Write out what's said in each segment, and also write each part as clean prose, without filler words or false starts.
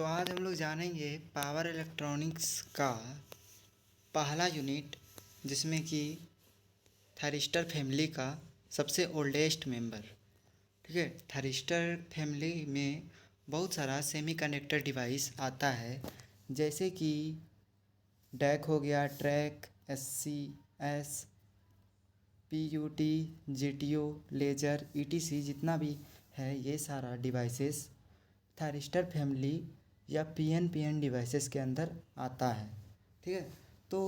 तो आज हम लोग जानेंगे पावर इलेक्ट्रॉनिक्स का पहला यूनिट, जिसमें कि थायरिस्टर फैमिली का सबसे ओल्डेस्ट मेंबर। ठीक है, थायरिस्टर फैमिली में बहुत सारा सेमीकंडक्टर डिवाइस आता है, जैसे कि डैक हो गया, TRIAC, S PUT, GTO, laser, ETC, जितना भी है ये सारा डिवाइसेस थायरिस्टर फैमिली या पीएन डिवाइसेस के अंदर आता है। ठीक है, तो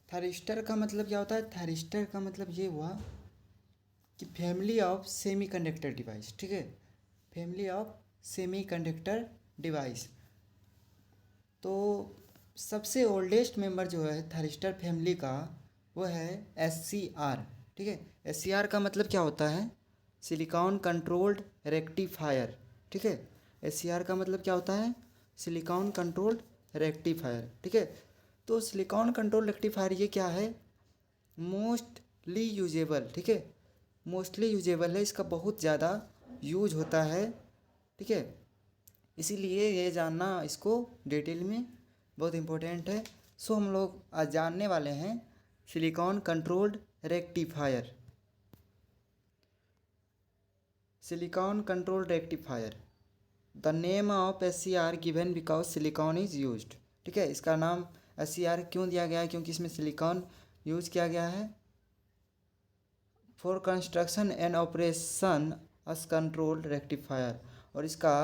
थायरिस्टर का मतलब क्या होता है? थायरिस्टर का मतलब ये हुआ कि फैमिली ऑफ सेमीकंडक्टर डिवाइस। ठीक है, फैमिली ऑफ सेमीकंडक्टर डिवाइस। तो सबसे ओल्डेस्ट मेंबर जो है थायरिस्टर फैमिली का वो है SCR। ठीक है, SCR का मतलब क्या होता है? Silicon controlled rectifier. ठीक है, SCR का मतलब क्या होता है? Silicon controlled rectifier. ठीक है, तो सिलिकॉन कंट्रोल रेक्टिफायर ये क्या है? Mostly usable. ठीक है, मोस्टली यूजेबल है, इसका बहुत ज़्यादा यूज होता है। ठीक है, इसीलिए ये जानना इसको डिटेल में बहुत इम्पोर्टेंट है। सो हम लोग आज जानने वाले हैं silicon controlled rectifier. Silicon controlled rectifier, the name of SCR given because silicon is used. ठीक है, इसका नाम SCR क्यों दिया गया है? क्योंकि इसमें सिलिकॉन यूज किया गया है for construction and operation us controlled rectifier. और इसका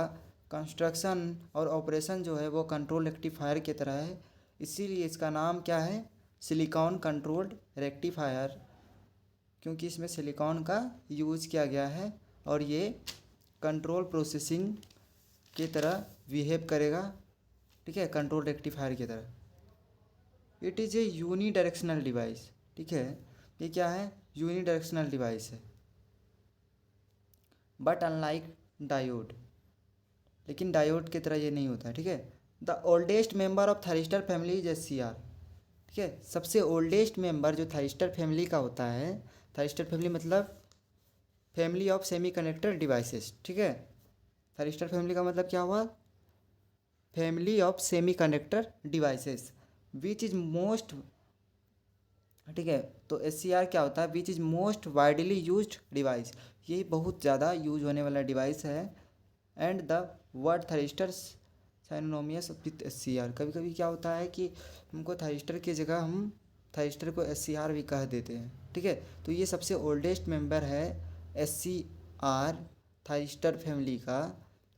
कंस्ट्रक्शन और ऑपरेशन जो है वो कंट्रोल रेक्टिफायर की तरह है, इसीलिए इसका नाम क्या है? सिलिकॉन कंट्रोल्ड रेक्टिफायर, क्योंकि इसमें सिलिकॉन का यूज किया गया है और ये कंट्रोल प्रोसेसिंग की तरह बिहेव करेगा। ठीक है, कंट्रोल रेक्टिफायर की तरह। It is a unidirectional device. ठीक है, ये क्या है? यूनी डायरेक्शनल डिवाइस है, बट अनलाइक डायोड, लेकिन डायोड की तरह ये नहीं होता है। ठीक है, the oldest member of thyristor family is SCR। ठीक है, सबसे ओल्डेस्ट मेंबर जो थायरिस्टर फैमिली का होता है, थायरिस्टर फैमिली मतलब फैमिली ऑफ सेमीकंडक्टर डिवाइसेस। ठीक है, थायरिस्टर फैमिली का मतलब क्या हुआ? Family of semiconductor devices which is most. ठीक है, तो SCR क्या होता है? Which is most widely used device, ये बहुत ज़्यादा यूज होने वाला डिवाइस है। And the word thyristor synonymous with SCR। कभी कभी क्या होता है कि हमको थायरिस्टर की जगह हम थायरिस्टर को SCR भी कह देते हैं। ठीक है, तो ये सबसे ओल्डेस्ट मेंबर है SCR थायरिस्टर फैमिली का।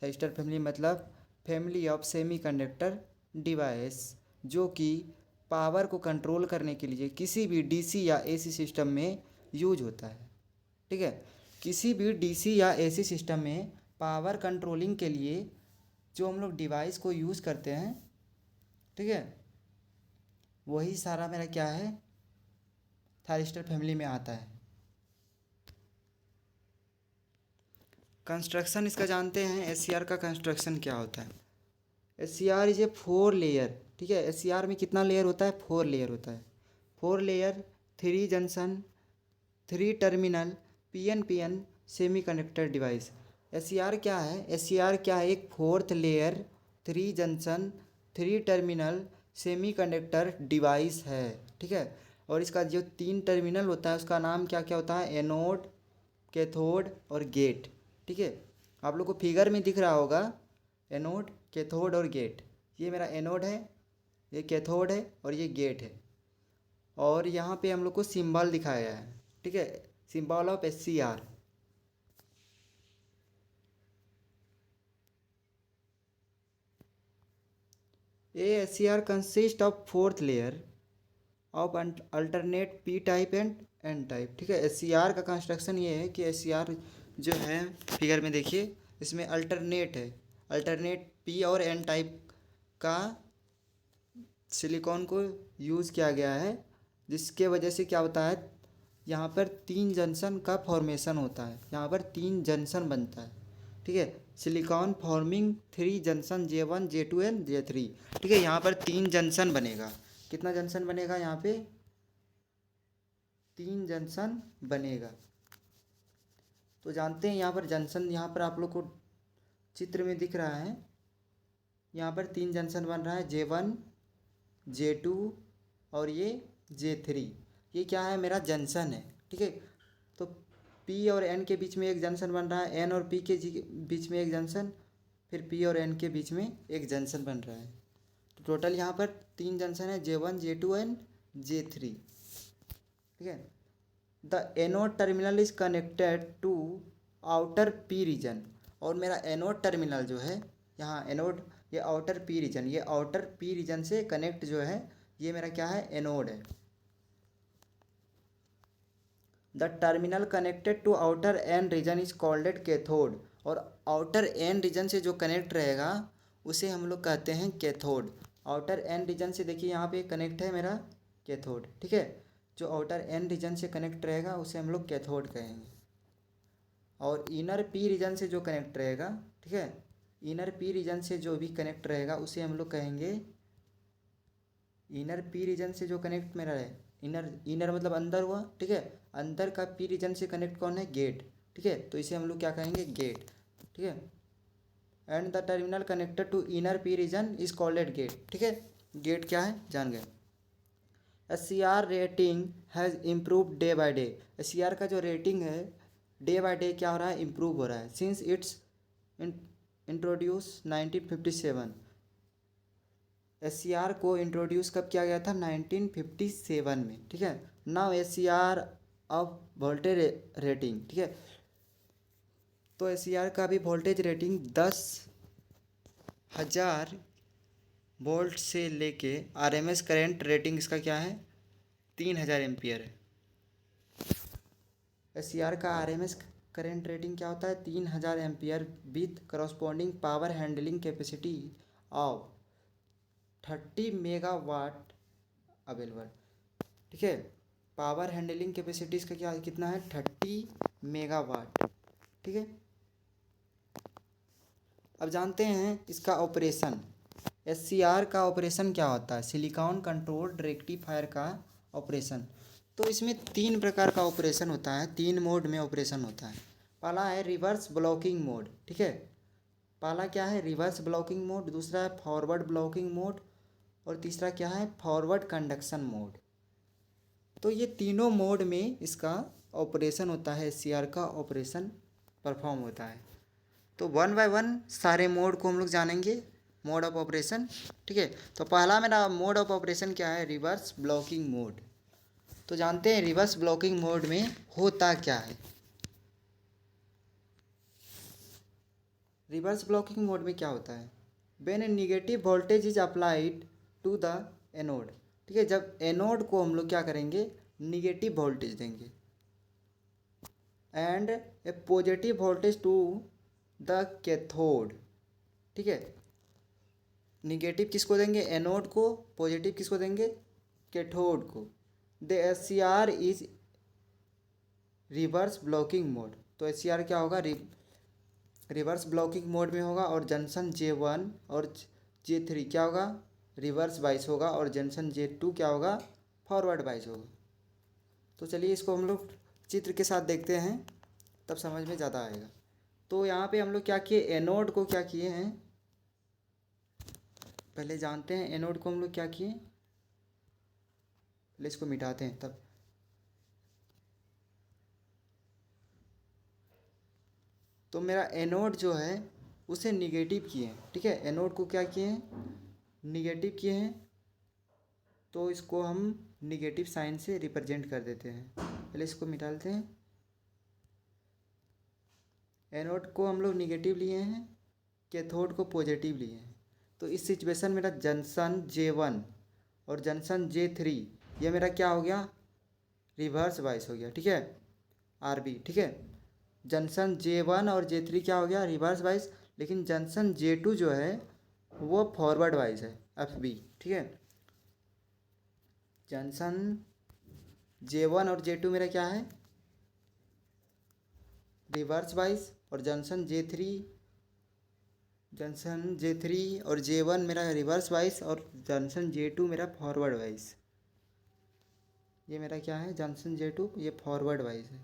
थायरिस्टर फैमिली मतलब फैमिली ऑफ सेमीकंडक्टर डिवाइस, जो कि पावर को कंट्रोल करने के लिए किसी भी DC या AC सिस्टम में यूज होता है। ठीक है, किसी भी DC या AC सिस्टम में पावर कंट्रोलिंग के लिए जो हम लोग डिवाइस को यूज़ करते हैं, ठीक है, वही सारा मेरा क्या है? थायरिस्टर फैमिली में आता है। कंस्ट्रक्शन इसका जानते हैं, SCR का कंस्ट्रक्शन क्या होता है? SCR is a 4 layer. ठीक है, SCR में कितना लेयर होता है? 4 लेयर होता है। 4 layer, 3 junction, 3 terminal, PN semiconductor device. SCR क्या है? SCR क्या है? एक 4th layer, 3 junction, 3 terminal semiconductor device है। ठीक है, और इसका जो 3 टर्मिनल होता है उसका नाम क्या क्या होता है? एनोड, कैथोड और गेट। ठीक है, आप लोग को फिगर में दिख रहा होगा एनोड, कैथोड और गेट। ये मेरा एनोड है, ये कैथोड है और ये गेट है। और यहाँ पे हम लोग को सिंबल दिखाया गया है। ठीक है, symbol of SCR। A SCR consist of 4th layer of alternate P type and N type. ठीक है, SCR का कंस्ट्रक्शन ये है कि SCR जो है फिगर में देखिए, इसमें अल्टरनेट है, अल्टरनेट P और N टाइप का सिलिकॉन को यूज़ किया गया है, जिसके वजह से क्या होता है? यहाँ पर 3 जंक्शन का फॉर्मेशन होता है, यहाँ पर 3 जंक्शन बनता है। ठीक है, silicon forming 3 junction J1 J2 and J3। ठीक है, यहाँ पर 3 जंक्शन बनेगा। कितना जंक्शन बनेगा? यहाँ पे 3 जंक्शन बनेगा। तो जानते हैं यहाँ पर जंक्शन, यहाँ पर आप लोग को चित्र में दिख रहा है, यहाँ पर 3 जंक्शन बन रहा है, J1 J2 और ये J3। ये क्या है, मेरा जंक्शन है, ठीक है। तो P और N के बीच में एक जंक्शन बन रहा है, N और P के बीच में एक जंक्शन, फिर P और N के बीच में एक जंक्शन बन रहा है। तो टोटल यहाँ पर 3 जंक्शन है, J1 J2 एंड J3, ठीक है। The anode terminal is connected to outer P region. और मेरा एनोड टर्मिनल जो है यहाँ, एनोड ये आउटर P रीजन, ये आउटर P रीजन से कनेक्ट जो है, ये मेरा क्या है, एनोड है। The terminal connected to outer N region is called cathode. और आउटर N रीजन से जो कनेक्ट रहेगा उसे हम लोग कहते हैं कैथोड। आउटर N रीजन से देखिए यहाँ पे कनेक्ट है मेरा कैथोड, ठीक है। जो आउटर N रीजन से कनेक्ट रहेगा उसे हम लोग कैथोड कहेंगे। और इनर P रीजन से जो कनेक्ट रहेगा, ठीक है, इनर P रीजन से जो भी कनेक्ट रहेगा उसे हम लोग कहेंगे, इनर P रीजन से जो कनेक्ट मेरा है, इनर मतलब अंदर हुआ, ठीक है। अंदर का P रीजन से कनेक्ट कौन है, गेट, ठीक है। तो इसे हम लोग क्या कहेंगे, गेट, ठीक है। And the terminal connected to inner P region is called gate, ठीक है। गेट क्या है, जान गए। SCR rating has improve day by day. SCR का जो रेटिंग है डे बाय डे क्या हो रहा है, इम्प्रूव हो रहा है। Since it's introduce 1957। SCR को इंट्रोड्यूस कब किया गया था, 1957 में, ठीक है। नाउ SCR अब वोल्टेज रेटिंग, ठीक है। तो SCR का भी वोल्टेज रेटिंग 10,000 वोल्ट से लेके RMS करंट रेटिंग इसका क्या है, 3000 एम्पियर है। SCR का RMS करंट रेटिंग क्या होता है, 3000 ampere with corresponding power handling capacity of 30 megawatt available, ठीक है। पावर हैंडलिंग कैपेसिटी इसका क्या कितना है, 30 मेगावाट, ठीक है। अब जानते हैं इसका ऑपरेशन। SCR का ऑपरेशन क्या होता है, सिलिकॉन कंट्रोल्ड रेक्टिफायर का ऑपरेशन। तो इसमें 3 प्रकार का ऑपरेशन होता है, 3 मोड में ऑपरेशन होता है। पहला है रिवर्स ब्लॉकिंग मोड, ठीक है। पहला क्या है, रिवर्स ब्लॉकिंग मोड। दूसरा है फॉरवर्ड ब्लॉकिंग मोड। और तीसरा क्या है, फॉरवर्ड कंडक्शन मोड। तो ये तीनों मोड में इसका ऑपरेशन होता है, SCR का ऑपरेशन परफॉर्म होता है। तो 1 बाय 1 सारे मोड को हम लोग जानेंगे, मोड ऑफ ऑपरेशन, ठीक है। तो पहला मेरा मोड ऑफ ऑपरेशन क्या है, रिवर्स ब्लॉकिंग मोड। तो जानते हैं रिवर्स ब्लॉकिंग मोड में होता क्या है। रिवर्स ब्लॉकिंग मोड में क्या होता है, when a negative voltage is applied to the anode, ठीक है। जब एनोड को हम लोग क्या करेंगे, निगेटिव वोल्टेज देंगे, and a positive voltage to the cathode, ठीक है। निगेटिव किसको देंगे, एनोड को, पॉजिटिव किसको देंगे, कैथोड को। The SCR is reverse blocking mode. तो SCR क्या होगा, रिवर्स ब्लॉकिंग मोड में होगा। और जंक्शन J1 और J3 क्या होगा, रिवर्स बाइस होगा। और जंक्शन J2 क्या होगा, फॉरवर्ड बाइस होगा। तो चलिए इसको हम लोग चित्र के साथ देखते हैं, तब समझ में ज़्यादा आएगा। तो यहाँ पे हम लोग क्या किए, एनोड को क्या किए हैं, पहले जानते हैं एनोड को हम लोग क्या किए, पहले इसको मिटाते हैं तब। तो मेरा एनोड जो है उसे निगेटिव किए हैं, ठीक है। एनोड को क्या किए हैं, निगेटिव किए हैं। तो इसको हम निगेटिव साइन से रिप्रेजेंट कर देते हैं। पहले इसको मिटा लेते हैं। एनोड को हम लोग निगेटिव लिए हैं, कैथोड को पॉजिटिव लिए हैं। तो इस सिचुएशन मेरा जंक्शन J1 और जंक्शन J3 ये मेरा क्या हो गया, रिवर्स बाइस हो गया, ठीक है, RB, ठीक है। जंक्शन J1 और J3 क्या हो गया, रिवर्स बाइस। लेकिन जंक्शन J2 जो है वो फॉरवर्ड वाइज है, FB, ठीक है। जंक्शन J1 और J2 मेरा क्या है, रिवर्स वाइज। और जंक्शन J3 और J1 मेरा रिवर्स वाइज। और जंक्शन J2 मेरा फॉरवर्ड वाइज। ये मेरा क्या है, जंक्शन J2 ये फॉरवर्ड वाइज है।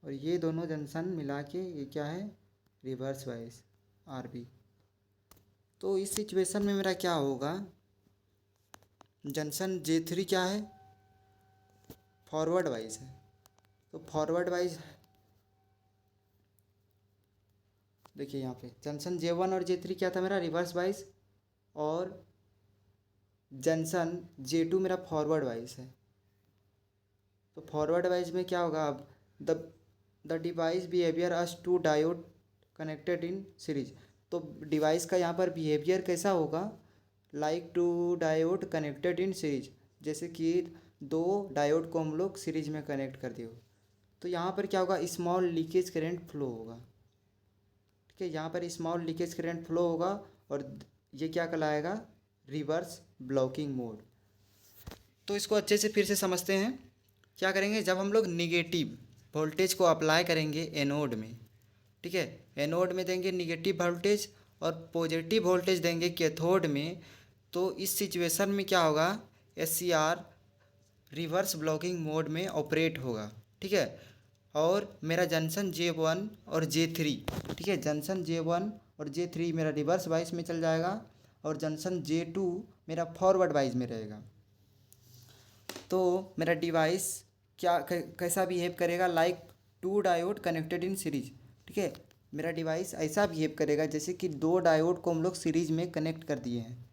और ये दोनों जंक्शन मिला के ये क्या है, रिवर्स वाइज RB। तो इस सिचुएशन में मेरा क्या होगा, जंक्शन J3 क्या है, फॉरवर्ड वाइज है। तो फॉरवर्ड वाइज देखिए यहाँ पे जंक्शन J1 और J3 क्या था मेरा, रिवर्स वाइज, और जंक्शन J2 मेरा फॉरवर्ड वाइज है। तो फॉरवर्ड वाइज में क्या होगा, अब the device behaviour as two diode connected in series. तो डिवाइस का यहाँ पर बिहेवियर कैसा होगा, like two diode connected in series, जैसे कि दो डायोड को हम लोग सीरीज में कनेक्ट कर दिए हो। तो यहाँ पर क्या होगा, स्मॉल लीकेज करंट फ्लो होगा। ठीक है, यहाँ पर स्मॉल लीकेज करंट फ्लो होगा और ये क्या कहलाएगा, रिवर्स ब्लॉकिंग मोड। तो इसको अच्छे से फिर से समझते हैं। क्या करेंगे, जब हम लोग निगेटिव वोल्टेज को अप्लाई करेंगे एनोड में, ठीक है, एनोड में देंगे निगेटिव वोल्टेज और पॉजिटिव वोल्टेज देंगे कैथोड में, तो इस सिचुएशन में क्या होगा, SCR रिवर्स ब्लॉकिंग मोड में ऑपरेट होगा। ठीक है, और मेरा जंक्शन J1 और J3, ठीक है, जंक्शन J1 और J3 मेरा रिवर्स वाइज में चल जाएगा और जंक्शन J2 मेरा फॉरवर्ड वाइज में रहेगा। तो मेरा डिवाइस क्या कैसा बिहेव करेगा, like two diode connected in series. ठीक है, मेरा डिवाइस ऐसा बिहेव करेगा जैसे कि दो डायोड को हम लोग सीरीज में कनेक्ट कर दिए हैं,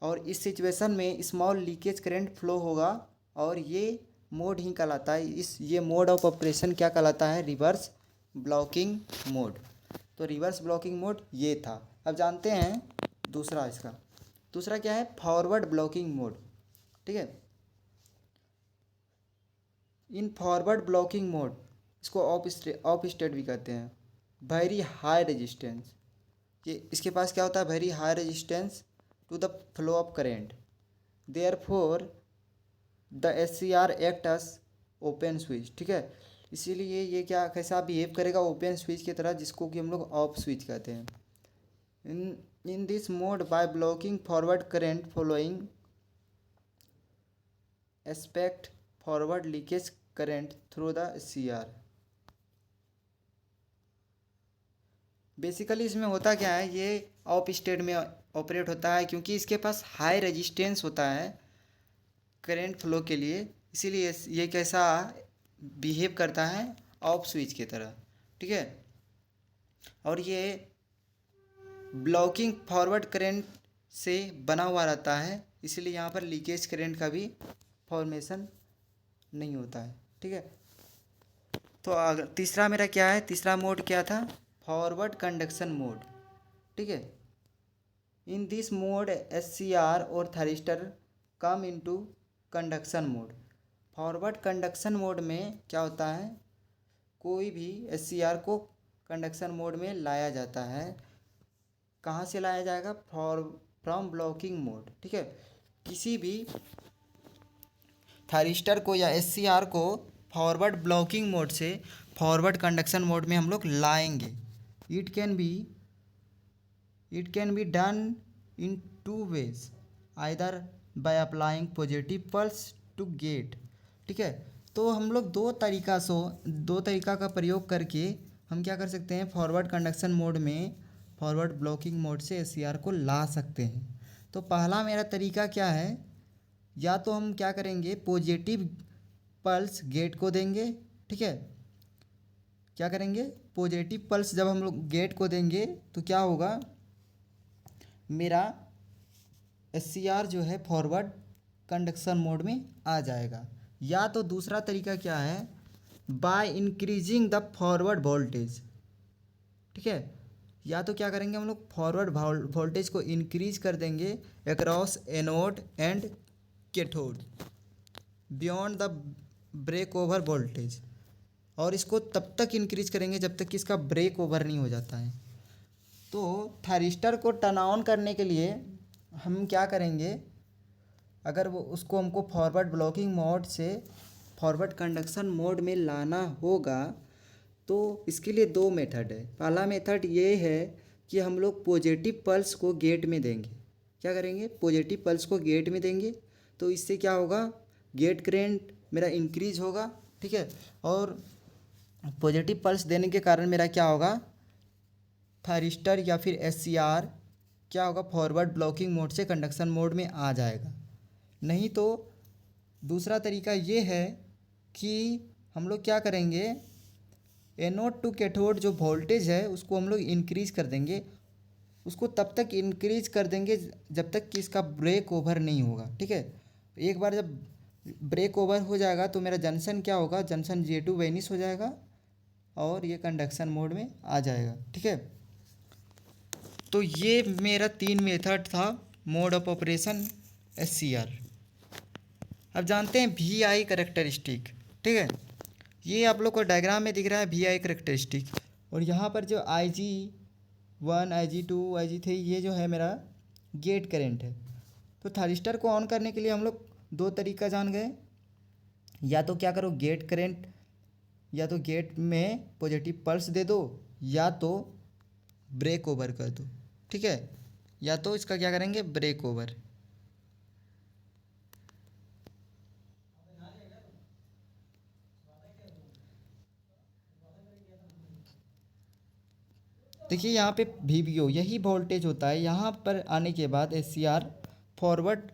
और इस सिचुएशन में स्मॉल लीकेज करंट फ्लो होगा और ये मोड ही कहलाता है, ये मोड ऑफ ऑपरेशन क्या कहलाता है, रिवर्स ब्लॉकिंग मोड। तो रिवर्स ब्लॉकिंग मोड ये था। अब जानते हैं दूसरा, इसका दूसरा क्या है, फॉरवर्ड ब्लॉकिंग मोड। ठीक है, इन फॉरवर्ड ब्लॉकिंग मोड, इसको ऑफ स्टेट भी कहते हैं, वेरी हाई रेजिस्टेंस। ये इसके पास क्या होता है, very high resistance to the flow of current, therefore the SCR act as open switch. ठीक है, इसीलिए ये क्या कैसा बिहेव करेगा, ओपन स्विच की तरह, जिसको कि हम लोग ऑफ स्विच कहते हैं। In this mode by blocking forward current following expect forward leakage current through the SCR। Basically इसमें होता क्या है, ये ऑफ स्टेट में ऑपरेट होता है क्योंकि इसके पास हाई रेजिस्टेंस होता है करंट फ्लो के लिए, इसीलिए ये कैसा बिहेव करता है, ऑफ स्विच की तरह। ठीक है, और ये ब्लॉकिंग फॉरवर्ड करंट से बना हुआ रहता है, इसलिए यहाँ पर लीकेज करंट का भी फॉर्मेशन नहीं होता है। ठीक है, तो अगर तीसरा मेरा क्या है, तीसरा मोड क्या था, फॉरवर्ड कंडक्शन मोड। ठीक है, इन दिस मोड SCR और thyristor come into conduction mode. Forward conduction mode में क्या होता है, कोई भी SCR को कंडक्शन मोड में लाया जाता है। कहाँ से लाया जाएगा, फ्रॉम ब्लॉकिंग मोड। ठीक है, किसी भी थारिस्टर को या SCR को फॉरवर्ड ब्लॉकिंग मोड से फॉरवर्ड कंडक्शन मोड में हम लोग लाएंगे। It can be done in two ways, either by applying positive pulse to gate. ठीक है, तो हम लोग दो तरीका का प्रयोग करके हम क्या कर सकते हैं, फॉरवर्ड कंडक्शन मोड में फॉरवर्ड ब्लॉकिंग मोड से SCR को ला सकते हैं। तो पहला मेरा तरीका क्या है, या तो हम क्या करेंगे, पॉजिटिव पल्स गेट को देंगे। ठीक है, क्या करेंगे, पॉजिटिव पल्स जब हम लोग गेट को देंगे तो क्या होगा, मेरा SCR जो है फॉरवर्ड कंडक्शन मोड में आ जाएगा। या तो दूसरा तरीका क्या है, by increasing the forward voltage. ठीक है, या तो क्या करेंगे हम लोग, फॉरवर्ड वोल्टेज को इंक्रीज कर देंगे across anode and cathode beyond the break over voltage, और इसको तब तक इंक्रीज करेंगे जब तक कि इसका ब्रेक ओवर नहीं हो जाता है। तो थारिस्टर को टर्न ऑन करने के लिए हम क्या करेंगे, अगर वो उसको हमको फॉरवर्ड ब्लॉकिंग मोड से फॉरवर्ड कंडक्शन मोड में लाना होगा, तो इसके लिए दो मेथड है। पहला मेथड ये है कि हम लोग पॉजिटिव पल्स को गेट में देंगे। क्या करेंगे, पॉजिटिव पल्स को गेट में देंगे, तो इससे क्या होगा, गेट करंट मेरा इंक्रीज होगा। ठीक है, और पॉजिटिव पल्स देने के कारण मेरा क्या होगा, थायरिस्टर या फिर एससीआर क्या होगा, फॉरवर्ड ब्लॉकिंग मोड से कंडक्शन मोड में आ जाएगा। नहीं तो दूसरा तरीका ये है कि हम लोग क्या करेंगे, एनोड टू कैथोड जो वोल्टेज है उसको हम लोग इंक्रीज कर देंगे, उसको तब तक इंक्रीज कर देंगे जब तक कि इसका ब्रेक ओवर नहीं होगा। ठीक है, एक बार जब ब्रेक ओवर हो जाएगा तो मेरा जंक्शन क्या होगा, जंक्शन J2 वेनिश हो जाएगा और ये कंडक्शन मोड में आ जाएगा। ठीक है, तो ये मेरा 3 मेथड था मोड ऑफ ऑपरेशन SCR। अब जानते हैं VI करेक्टरिस्टिक। ठीक है, ये आप लोग को डायग्राम में दिख रहा है VI करेक्टरिस्टिक, और यहाँ पर जो IG1 IG2 IG3 ये जो है मेरा गेट करेंट है। तो थायरिस्टर को ऑन करने के लिए हम लोग दो तरीका जान गए, या तो क्या करो गेट करेंट, या तो गेट में पॉजिटिव पल्स दे दो, या तो ब्रेक ओवर कर दो। ठीक है, या तो इसका क्या करेंगे, ब्रेक ओवर। देखिए यहाँ पे VBO यही वोल्टेज होता है, यहाँ पर आने के बाद SCR फॉरवर्ड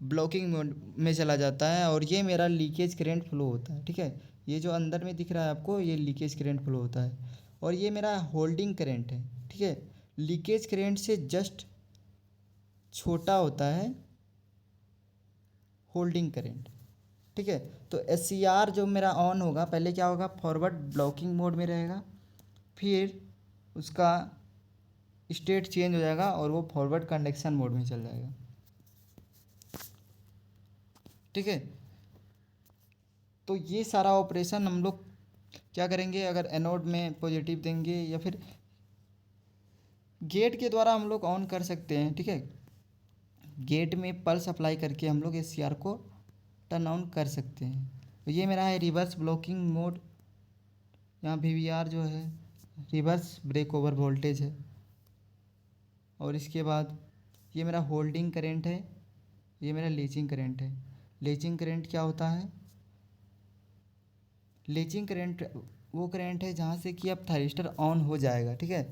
ब्लॉकिंग मोड में चला जाता है और ये मेरा लीकेज करंट फ्लो होता है। ठीक है, ये जो अंदर में दिख रहा है आपको, ये लीकेज करंट फ्लो होता है, और ये मेरा होल्डिंग करंट है। ठीक है, लीकेज करंट से जस्ट छोटा होता है होल्डिंग करंट। ठीक है, तो SCR जो मेरा ऑन होगा, पहले क्या होगा, फॉरवर्ड ब्लॉकिंग मोड में रहेगा, फिर उसका स्टेट चेंज हो जाएगा और वो फॉरवर्ड कंडक्शन मोड में चल जाएगा। ठीक है, तो ये सारा ऑपरेशन हम लोग क्या करेंगे, अगर एनोड में पॉजिटिव देंगे या फिर गेट के द्वारा हम लोग ऑन कर सकते हैं। ठीक है, गेट में पल्स अप्लाई करके हम लोग SCR को टर्न ऑन कर सकते हैं। तो ये मेरा है रिवर्स ब्लॉकिंग मोड, यहाँ VBR जो है रिवर्स ब्रेक ओवर वोल्टेज है, और इसके बाद ये मेरा होल्डिंग करंट है, ये मेरा लीचिंग करंट है। लीचिंग करंट क्या होता है, लीचिंग करंट वो करंट है जहाँ से कि अब थायरिस्टर ऑन हो जाएगा। ठीक है,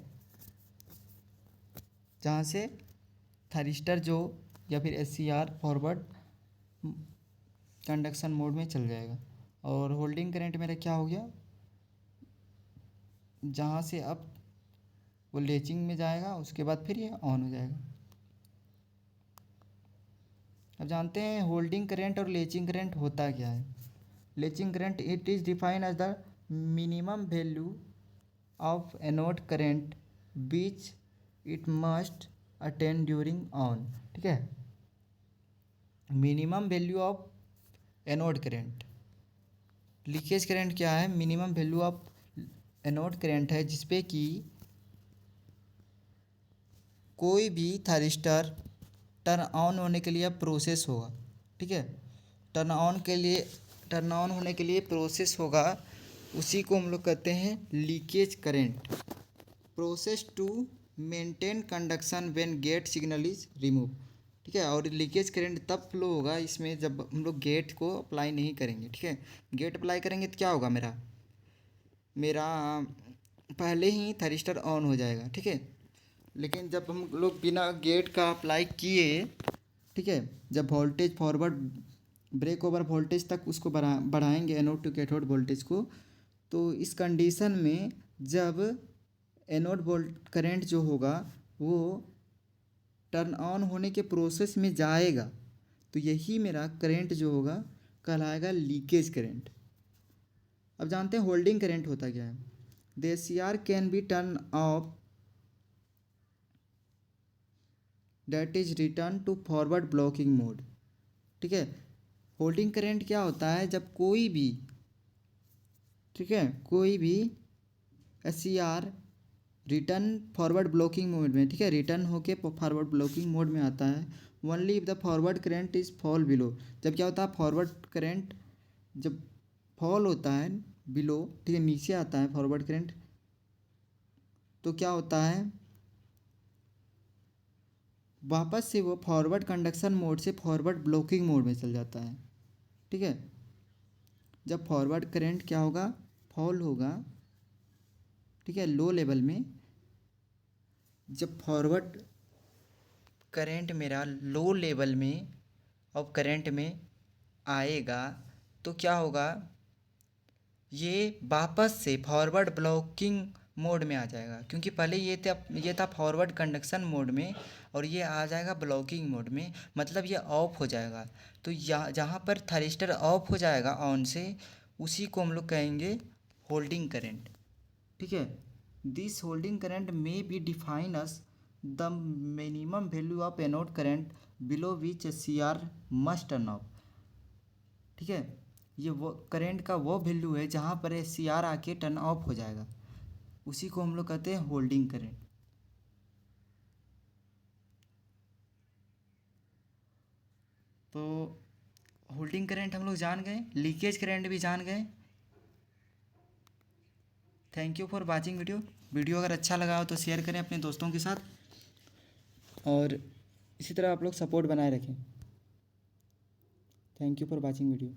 जहाँ से थायरिस्टर जो या फिर SCR फॉरवर्ड कंडक्शन मोड में चल जाएगा। और होल्डिंग करंट मेरा क्या हो गया, जहाँ से अब वो लेचिंग में जाएगा, उसके बाद फिर ये ऑन हो जाएगा। अब जानते हैं होल्डिंग करंट और लेचिंग करंट होता क्या है। Latching current it is defined as the minimum value of anode current which it must attain during on. ठीक है, minimum value of anode current. Leakage current क्या है, minimum value of anode current है जिसपे कि कोई भी थायरिस्टर टर्न ऑन होने के लिए प्रोसेस होगा। ठीक है, टर्न ऑन होने के लिए प्रोसेस होगा, उसी को हम लोग कहते हैं leakage current. Process to maintain conduction when gate signal is remove. ठीक है, और लीकेज करंट तब फ्लो होगा इसमें जब हम लोग गेट को अप्लाई नहीं करेंगे। ठीक है, गेट अप्लाई करेंगे तो क्या होगा, मेरा पहले ही थायरिस्टर ऑन हो जाएगा। ठीक है, लेकिन जब हम लोग बिना गेट का अप्लाई किए, ठीक है, जब voltage forward break over voltage तक उसको बढ़ाएंगे एनोड टू कैथोड वोल्टेज को, तो इस कंडीशन में जब एनोड वोल्ट करंट जो होगा वो टर्न ऑन होने के प्रोसेस में जाएगा, तो यही मेरा करंट जो होगा कहलाएगा लीकेज करंट। अब जानते हैं होल्डिंग करंट होता क्या है। The SCR can be turn off that is return to forward blocking mode. ठीक है, होल्डिंग करंट क्या होता है, जब कोई भी, ठीक है, कोई भी SCR return forward blocking mode में, ठीक है, रिटर्न होके फॉरवर्ड ब्लॉकिंग मोड में आता है, only if the forward current is fall below. जब क्या होता है, फॉरवर्ड करंट जब फॉल होता है बिलो, ठीक है, नीचे आता है फॉरवर्ड करंट, तो क्या होता है, वापस से वो फॉरवर्ड कंडक्शन मोड से फॉरवर्ड ब्लॉकिंग मोड में चल जाता है। ठीक है, जब फॉरवर्ड करंट क्या होगा, फॉल होगा, ठीक है, लो लेवल में, जब फॉरवर्ड करंट मेरा लो लेवल में ऑफ करंट में आएगा तो क्या होगा, ये वापस से फॉरवर्ड ब्लॉकिंग मोड में आ जाएगा, क्योंकि पहले ये था फॉरवर्ड कंडक्शन मोड में और ये आ जाएगा ब्लॉकिंग मोड में, मतलब ये ऑफ हो जाएगा। तो जहाँ पर थरिस्टर ऑफ हो जाएगा ऑन से, उसी को हम लोग कहेंगे होल्डिंग करंट, ठीक है। This holding current may be define as the minimum value of anode current below which C R must turn off, ठीक है। ये वो करंट का वो वैल्यू है जहाँ पर सी आर आके टर्न ऑफ हो जाएगा, उसी को हम लोग कहते हैं होल्डिंग करंट। तो होल्डिंग करंट हम लोग जान गए, लीकेज करंट भी जान गए। Thank you for watching video अगर अच्छा लगा हो तो शेयर करें अपने दोस्तों के साथ, और इसी तरह आप लोग सपोर्ट बनाए रखें। Thank you for watching video.